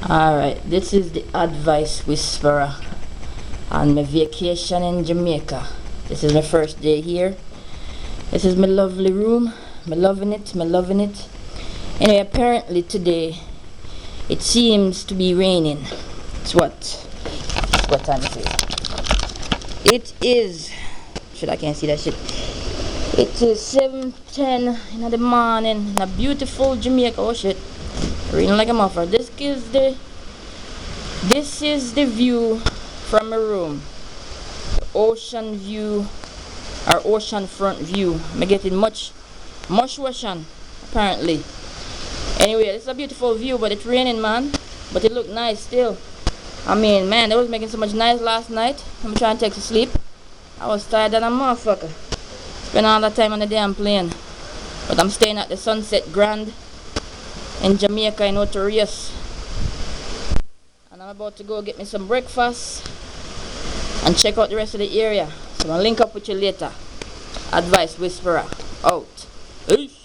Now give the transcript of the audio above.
Alright, this is the advice whisperer on my vacation in Jamaica. This is my first day here. This is my lovely room. Me loving it, me loving it. Anyway, apparently today it seems to be raining. What time is it? It is, shit, I can't see that shit. It is 7:10 in the morning in a beautiful Jamaica. Oh shit. Raining like a motherfucker. This is the view from my room. The ocean view, or ocean front view. I'm getting much ocean apparently. Anyway, it's a beautiful view, but it's raining, man. But it looked nice still. I mean, man, it was making so much noise last night. I'm trying to take a sleep. I was tired than a motherfucker. Spent all that time on the damn plane. But I'm staying at the Sunset Grande in Jamaica in Notorious. And I'm about to go get me some breakfast and check out the rest of the area. So I'll link up with you later. Advice Whisperer out. Peace.